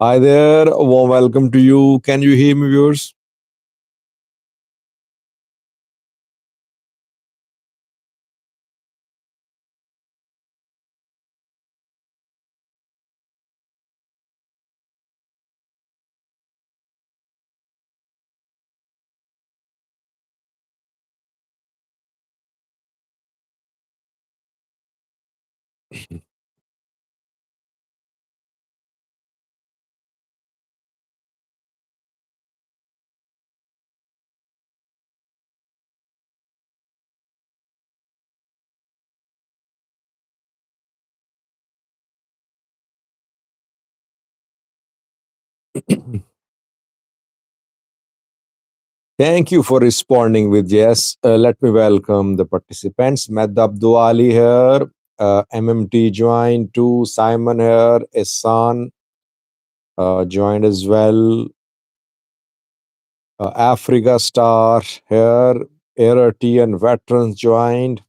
Hi there, a warm welcome to you. Can you hear me, viewers? Thank you for responding with yes. Let me welcome the participants. Med Abduali here, MMT joined too, Simon here, Ehsan joined as well, Africa Star here, Eritrean veterans joined.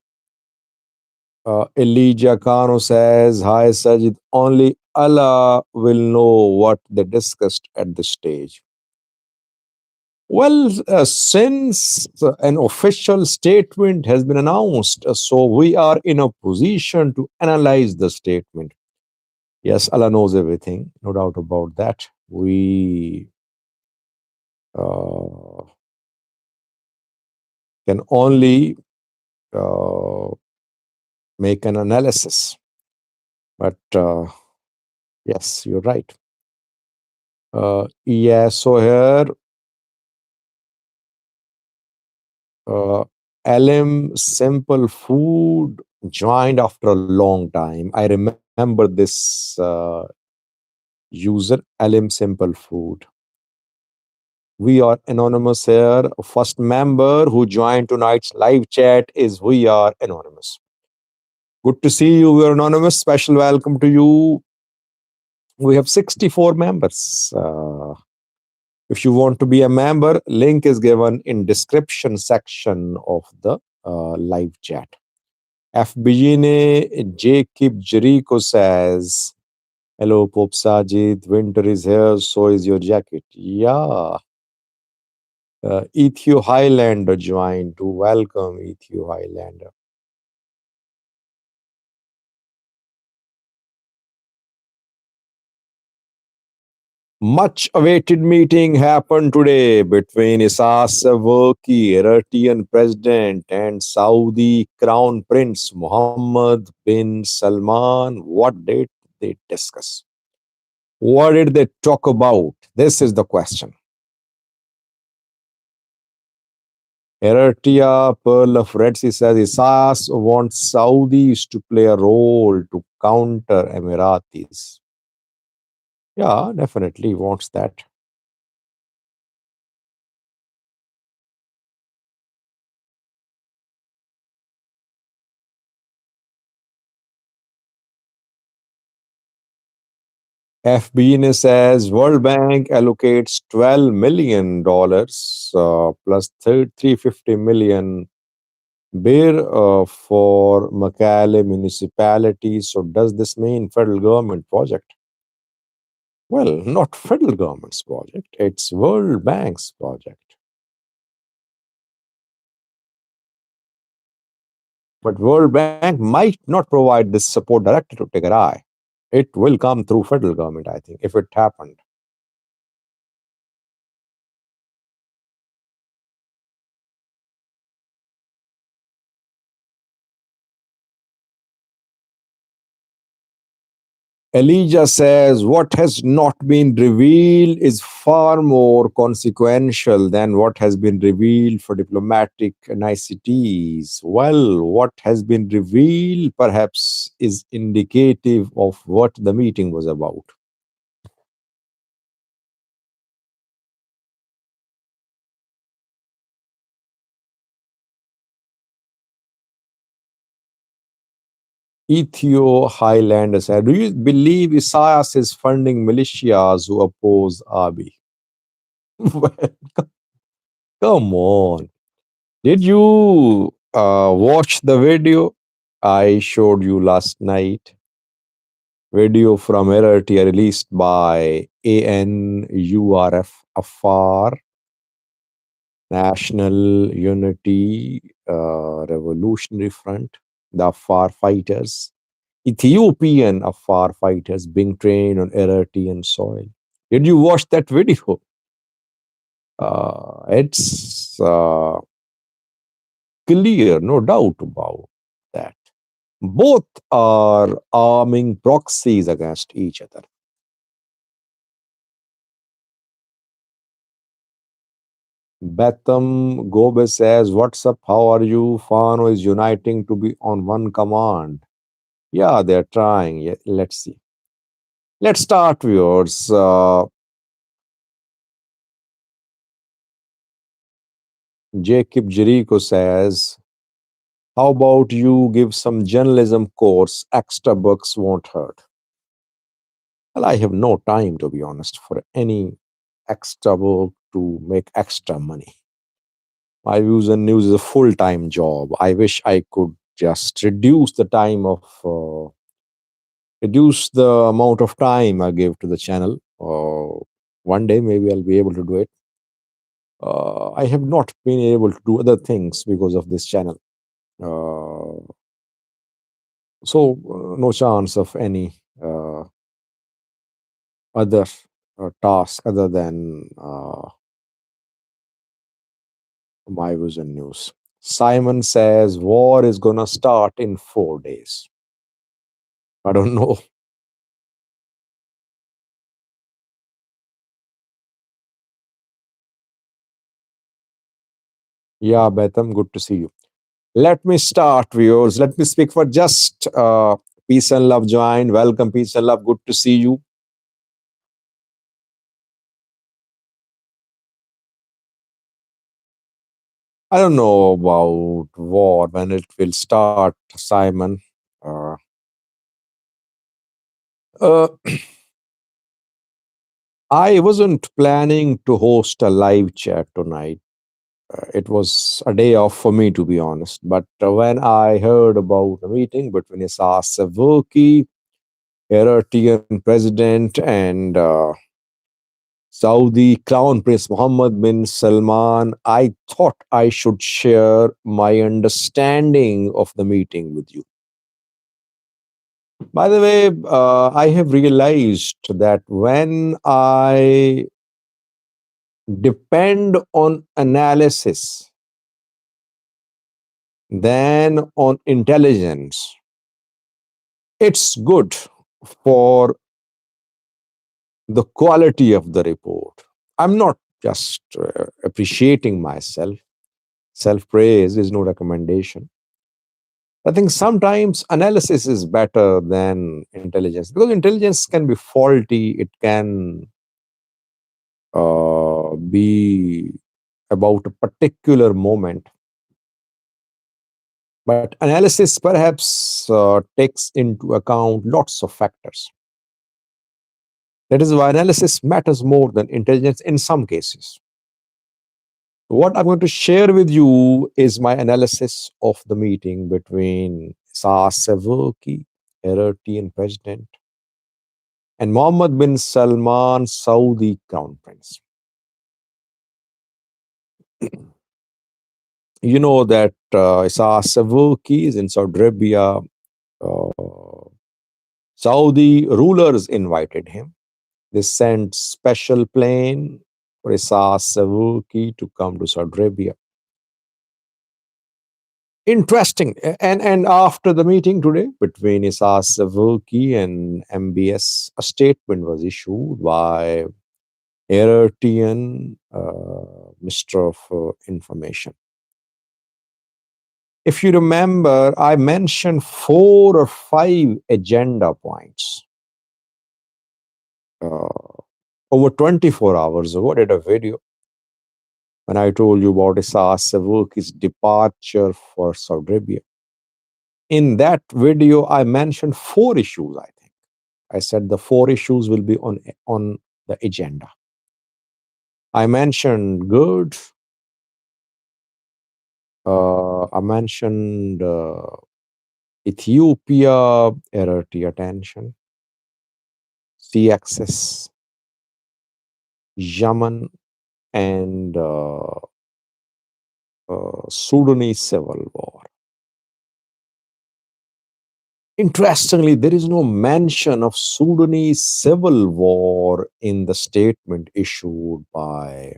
Elijah Kano says, Hi Sajid, only Allah will know what they discussed at the stage. Well, since an official statement has been announced, so we are in a position to analyze the statement. Yes, Allah knows everything, no doubt about that. We uh, can only uh, make an analysis. But yes, you're right. Yeah, so here, LM Simple Food joined after a long time. I remember this user, LM Simple Food. We are anonymous here. First member who joined tonight's live chat is We Are Anonymous. Good to see you. We are anonymous. Special welcome to you. We have 64 members. If you want to be a member, link is given in description section of the live chat. FBG Jacob Jericho says, Hello, Pope Sajid. Winter is here, so is your jacket. Yeah. Ethio Highlander joined to welcome Ethio Highlander. Much awaited meeting happened today between Isas Afwerki, Eritrean president, and Saudi Crown Prince Mohammed bin Salman. What did they discuss? What did they talk about? This is the question. Eritrea, Pearl of Red Sea says Isas wants Saudis to play a role to counter Emiratis. Yeah, definitely wants that. FBN says World Bank allocates $12 million plus 350 million beer for Makale municipality. So does this mean federal government project? Well, not federal government's project. It's World Bank's project. But World Bank might not provide this support directly to Tigray. It will come through federal government, I think, if it happened. Elijah says what has not been revealed is far more consequential than what has been revealed for diplomatic niceties. Well, what has been revealed perhaps is indicative of what the meeting was about. Ethio Highlander said, do you believe Isaias is funding militias who oppose Abiy? Well, come on. Did you watch the video I showed you last night? Video from Eritrea released by ANURF, Afar National Unity Revolutionary Front, the Afar fighters, Ethiopian Afar fighters being trained on Eritrean soil. Did you watch that video? It's clear, no doubt about that. Both are arming proxies against each other. Betham Gobe says, what's up? How are you? Fano is uniting to be on one command. Yeah, they're trying. Yeah, let's see. Let's start, viewers. Jacob Jericho says, how about you give some journalism course? Extra books won't hurt. Well, I have no time, to be honest, for any extra book to make extra money. My views and news is a full-time job. I wish I could just reduce the amount of time I give to the channel. One day maybe I'll be able to do it. I have not been able to do other things because of this channel. So no chance of any other task other than my views and news. Simon says war is gonna start in 4 days. I don't know. Yeah, Betham, good to see you. Let me start, viewers. Let me speak for just peace and love joined. Welcome, peace and love. Good to see you. I don't know about war when it will start, Simon. Uh, uh, I wasn't planning to host a live chat tonight. It was a day off for me, to be honest. But when I heard about the meeting between Isas Afwerki, Eritrean president, and Saudi Crown Prince Mohammed bin Salman, I thought I should share my understanding of the meeting with you. By the way, I have realized that when I depend on analysis than on intelligence, it's good for the quality of the report. I'm not just appreciating myself. Self praise is no recommendation. I think sometimes analysis is better than intelligence because intelligence can be faulty. It can be about a particular moment, but analysis perhaps takes into account lots of factors. That is why analysis matters more than intelligence in some cases. What I'm going to share with you is my analysis of the meeting between Saseverki, Eritrean president, and Mohammed bin Salman, Saudi crown prince. You know that Saseverki is in Saudi Arabia. Saudi rulers invited him. They sent special plane for Saseverki to come to Saudi Arabia. Interesting. And after the meeting today between Isas Savurki and MBS, a statement was issued by Eritrean Minister of Information. If you remember, I mentioned 4 or 5 agenda points. Over 24 hours ago, I did a video when I told you about Isas Savurki's departure for Saudi Arabia. In that video, I mentioned 4 issues, I think. I said the 4 issues will be on the agenda. I mentioned goods. I mentioned Ethiopia, Eritrea tension, sea access, Yemen, and Sudanese civil war. Interestingly, there is no mention of Sudanese civil war in the statement issued by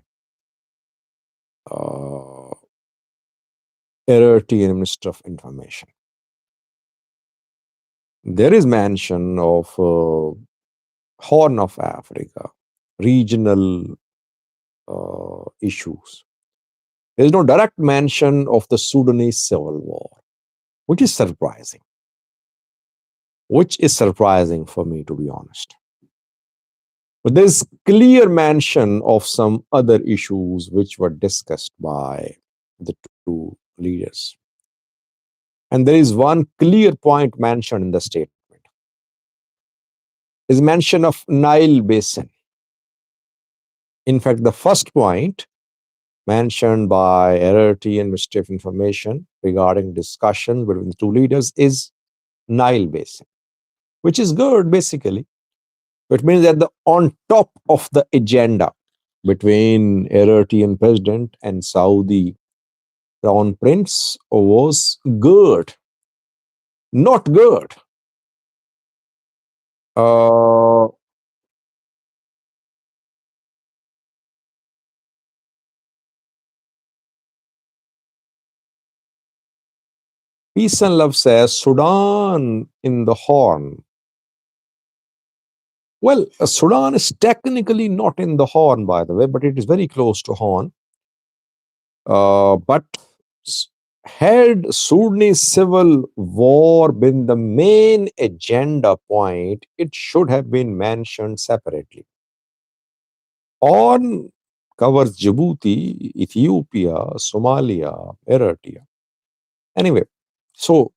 uh, Eritrean Minister of Information. There is mention of Horn of Africa, regional issues. There is no direct mention of the Sudanese civil war, which is surprising. Which is surprising for me, to be honest. But there's clear mention of some other issues which were discussed by the 2 leaders. And there is one clear point mentioned in the statement. Is mention of Nile Basin. In fact, the first point mentioned by Eritrean Ministry of Information regarding discussion between the 2 leaders is Nile Basin, which is good basically. It means that the on top of the agenda between Eritrean president and Saudi crown prince was good, not good. Uh, Peace and Love says Sudan in the Horn. Well, Sudan is technically not in the Horn, by the way, but it is very close to Horn. But had Sudanese civil war been the main agenda point, it should have been mentioned separately. Horn covers Djibouti, Ethiopia, Somalia, Eritrea. Anyway, so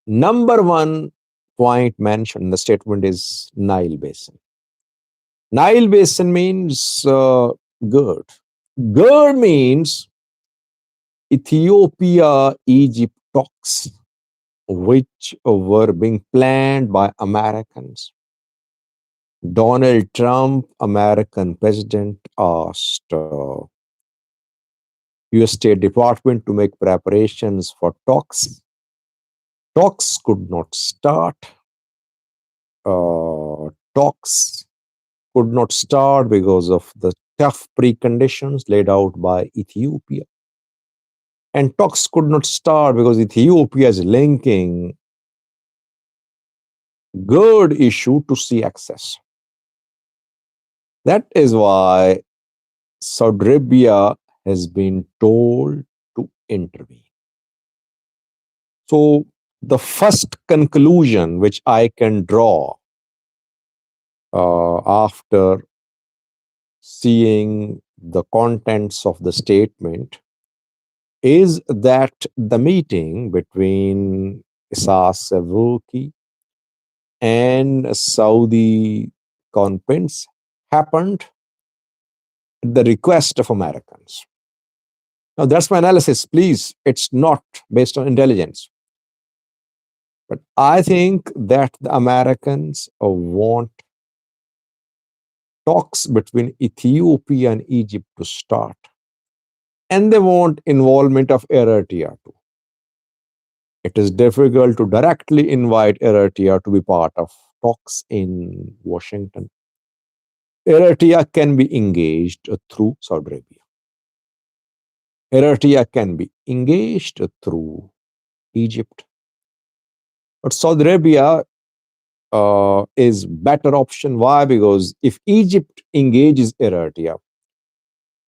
number one point mentioned in the statement is Nile Basin. Nile Basin means GERD. GERD means Ethiopia Egypt talks, which were being planned by Americans. Donald Trump, American president, asked US State Department to make preparations for talks. Talks could not start talks could not start because of the tough preconditions laid out by Ethiopia. And talks could not start because Ethiopia is linking good issue to sea access. That is why Saudi Arabia has been told to intervene. So, the first conclusion which I can draw after seeing the contents of the statement is that the meeting between Isas Savuki and Saudi crown prince happened at the request of Americans. Now, that's my analysis. Please, it's not based on intelligence. But I think that the Americans want talks between Ethiopia and Egypt to start. And they want involvement of Eritrea too. It is difficult to directly invite Eritrea to be part of talks in Washington. Eritrea can be engaged through Saudi Arabia. Eritrea can be engaged through Egypt. But Saudi Arabia is better option. Why? Because if Egypt engages Eritrea,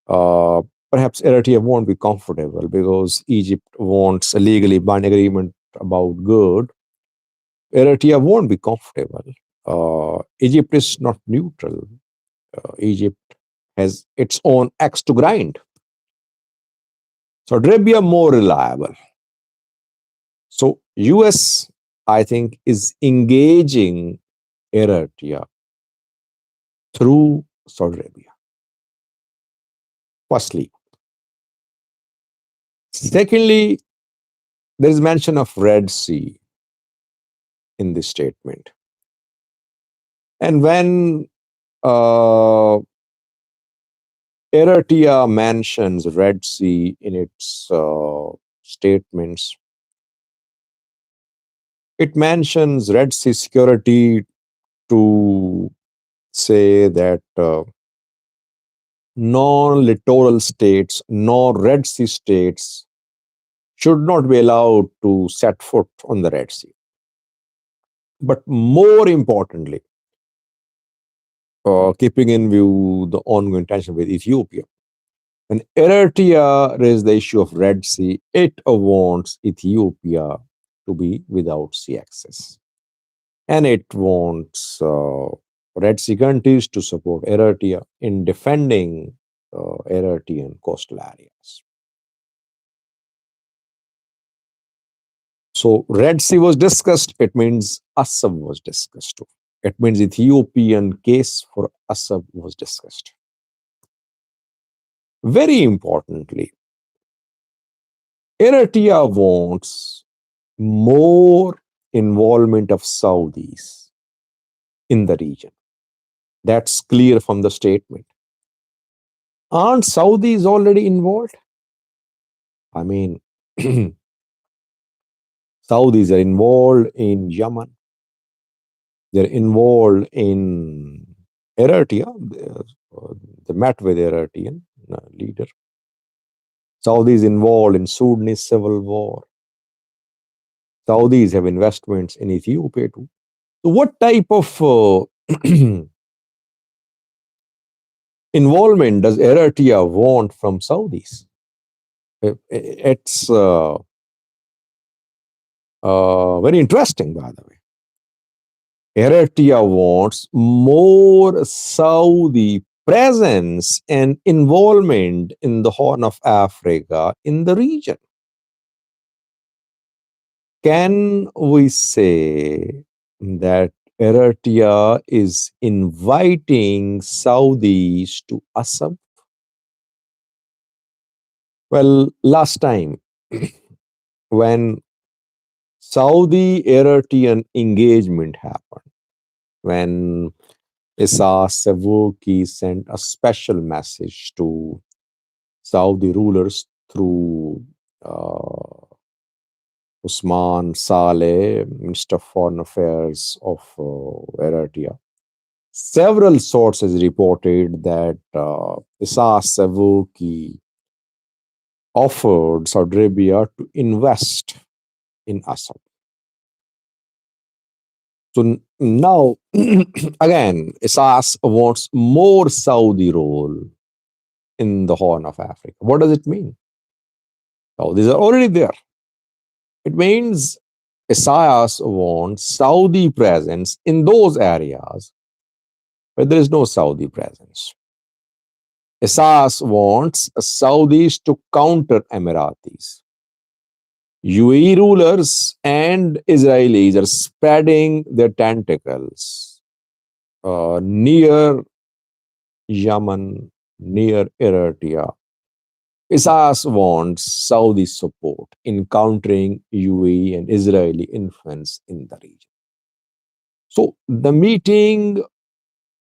uh, perhaps Eritrea won't be comfortable because Egypt wants a legally binding agreement about good. Eritrea won't be comfortable. Egypt is not neutral. Egypt has its own axe to grind. Saudi Arabia more reliable. So US, I think, is engaging Eritrea through Saudi Arabia. Firstly. Secondly, there is mention of Red Sea in this statement. And when Eritrea mentions Red Sea in its statements, it mentions Red Sea security to say that non-littoral states, non-Red Sea states should not be allowed to set foot on the Red Sea. But more importantly, keeping in view the ongoing tension with Ethiopia, when Eritrea raised the issue of Red Sea, it wants Ethiopia to be without sea access. And it wants Red Sea countries to support Eritrea in defending Eritrean coastal areas. So Red Sea was discussed, it means Assab was discussed too. It means Ethiopian case for Assab was discussed. Very importantly, Eritrea wants more involvement of Saudis in the region. That's clear from the statement. Aren't Saudis already involved? I mean, Saudis are involved in Yemen. They're involved in Eritrea. They met with Eritrean leader. Saudis involved in Sudanese civil war. Saudis have investments in Ethiopia too. So what type of involvement does Eritrea want from Saudis? It's very interesting, by the way. Eritrea wants more Saudi presence and involvement in the Horn of Africa in the region. Can we say that Eritrea is inviting Saudis to Assam? Well, last time when Saudi Eritrean engagement happened, when Issa Savuki sent a special message to Saudi rulers through Usman Saleh, Minister of Foreign Affairs of Eritrea. Several sources reported that Issa Savuki offered Saudi Arabia to invest in Assad. So now, again, Isas wants more Saudi role in the Horn of Africa. What does it mean? Saudis are already there. It means Isaias wants Saudi presence in those areas where there is no Saudi presence. Isaias wants Saudis to counter Emiratis. UAE rulers and Israelis are spreading their tentacles near Yemen, near Eritrea. Isaias wants Saudi support in countering UAE and Israeli influence in the region. So the meeting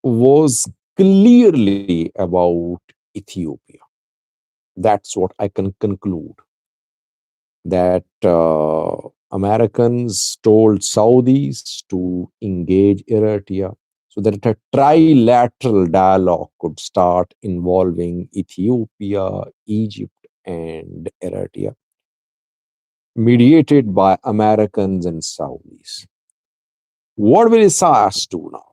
was clearly about Ethiopia. That's what I can conclude. That Americans told Saudis to engage Eritrea so that a trilateral dialogue could start involving Ethiopia, Egypt, and Eritrea, mediated by Americans and Saudis. What will Isaias do now?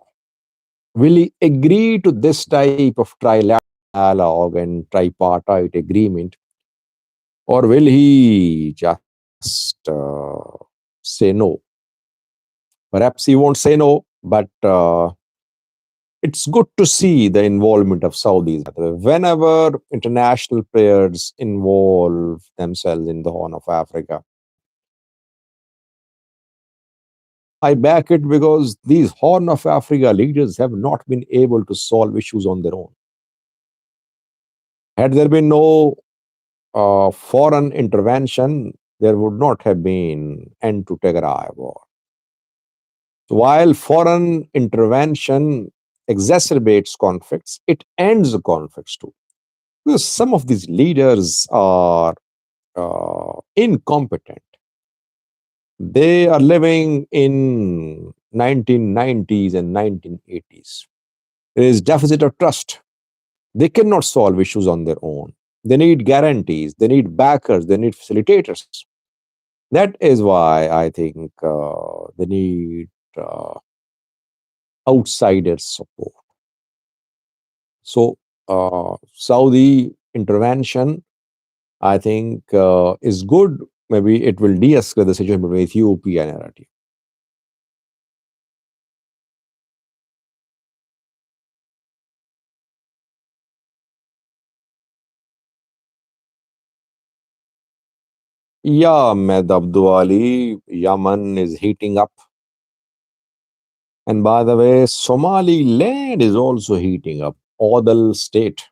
Will he agree to this type of trilateral dialogue and tripartite agreement, or will he just say no? Perhaps he won't say no, but it's good to see the involvement of Saudis. Whenever international players involve themselves in the Horn of Africa, I back it because these Horn of Africa leaders have not been able to solve issues on their own. Had there been no foreign intervention, there would not have been end to Tigray war. So while foreign intervention exacerbates conflicts, it ends the conflicts too. Because some of these leaders are incompetent. They are living in 1990s and 1980s. There is deficit of trust. They cannot solve issues on their own. They need guarantees. They need backers. They need facilitators. That is why I think they need outsider support. So, Saudi intervention, I think, is good. Maybe it will de escalate the situation between Ethiopia and Eritrea. Yeah, Med Abduali, Yemen is heating up. And by the way, Somaliland is also heating up. Odal state.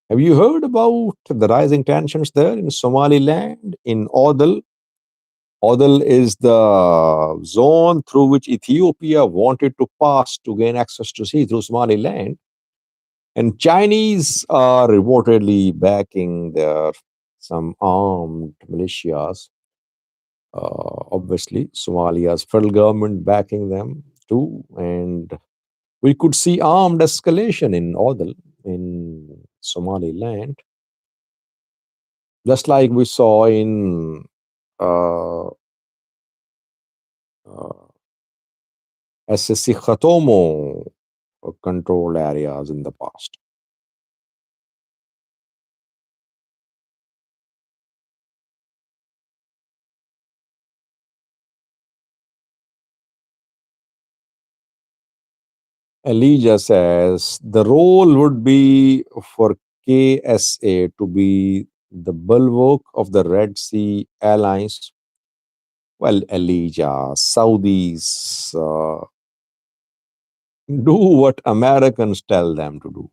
Have you heard about the rising tensions there in Somaliland, in Odal? Odal is the zone through which Ethiopia wanted to pass to gain access to sea through Somaliland. And Chinese are reportedly backing their some armed militias. Obviously, Somalia's federal government backing them too. And we could see armed escalation in Odal, in Somaliland, just like we saw in uh, uh, SSC Khatomo controlled areas in the past. Elijah says the role would be for KSA to be the bulwark of the Red Sea alliance. Well, Elijah, Saudis do what Americans tell them to do.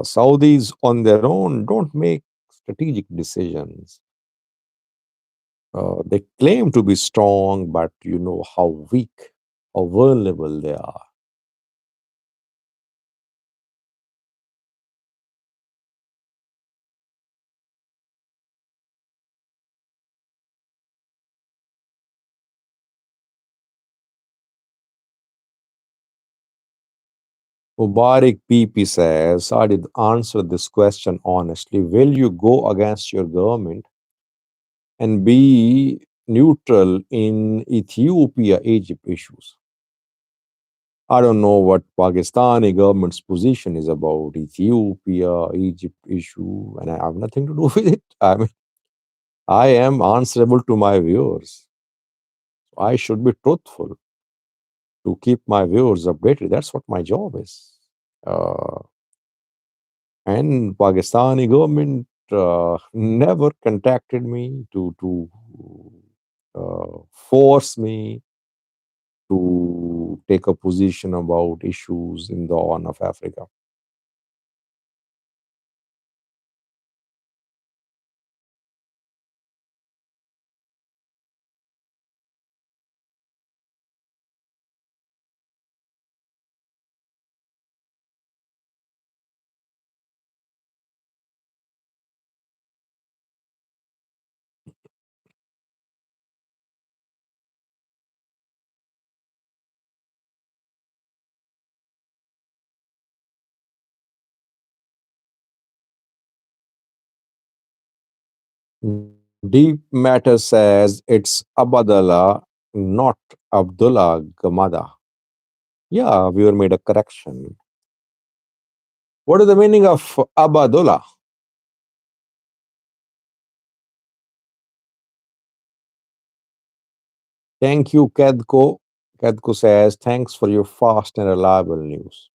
Saudis on their own don't make strategic decisions. They claim to be strong, but you know how weak, how vulnerable they are. Mubarak PP says, I did answer this question honestly. Will you go against your government and be neutral in Ethiopia Egypt issues? I don't know what Pakistani government's position is about Ethiopia, Egypt issue, and I have nothing to do with it. I mean, I am answerable to my viewers. I should be truthful to keep my viewers updated. That's what my job is. Uh, and Pakistani government never contacted me to force me to take a position about issues in the Horn of Africa. Deep Matter says it's Abadallah, not Abdullah Gamada. Yeah, we were made a correction. What is the meaning of Abadullah? Thank you, Kedko. Kedko says, thanks for your fast and reliable news.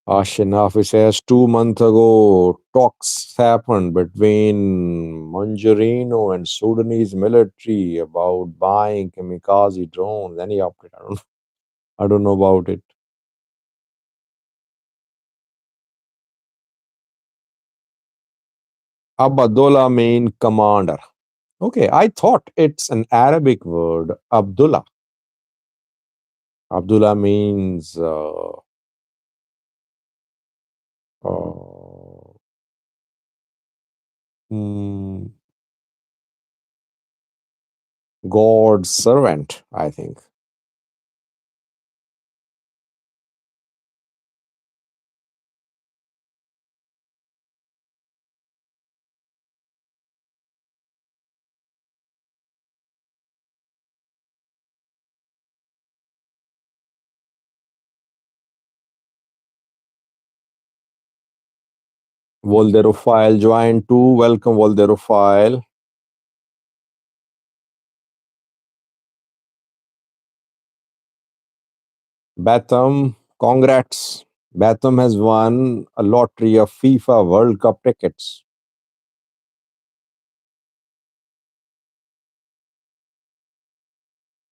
Ashinafi says 2 months ago, talks happened between Manjarino and Sudanese military about buying kamikaze drones. Any update? I don't know about it. Abdullah mean commander. Okay, I thought it's an Arabic word, Abdullah. Abdullah means uh, mm, God's servant, I think. Volderophile joined too. Welcome, Volderophile. Batham, congrats. Batham has won a lottery of FIFA World Cup tickets.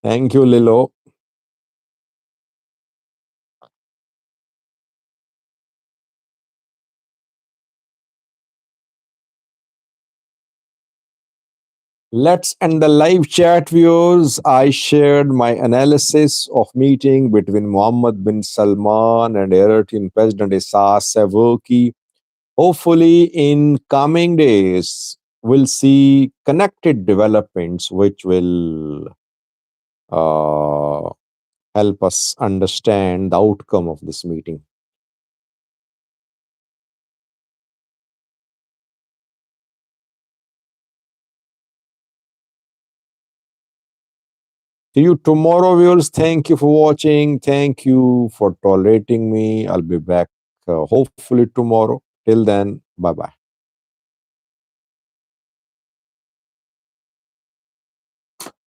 Thank you, Lilo. Let's end the live chat, viewers. I shared my analysis of meeting between Mohammed bin Salman and Eritrean President Isaias Afwerki. Hopefully, in coming days, we'll see connected developments which will uh, help us understand the outcome of this meeting. See you tomorrow, viewers. Thank you for watching. Thank you for tolerating me. I'll be back hopefully tomorrow. Till then, bye bye.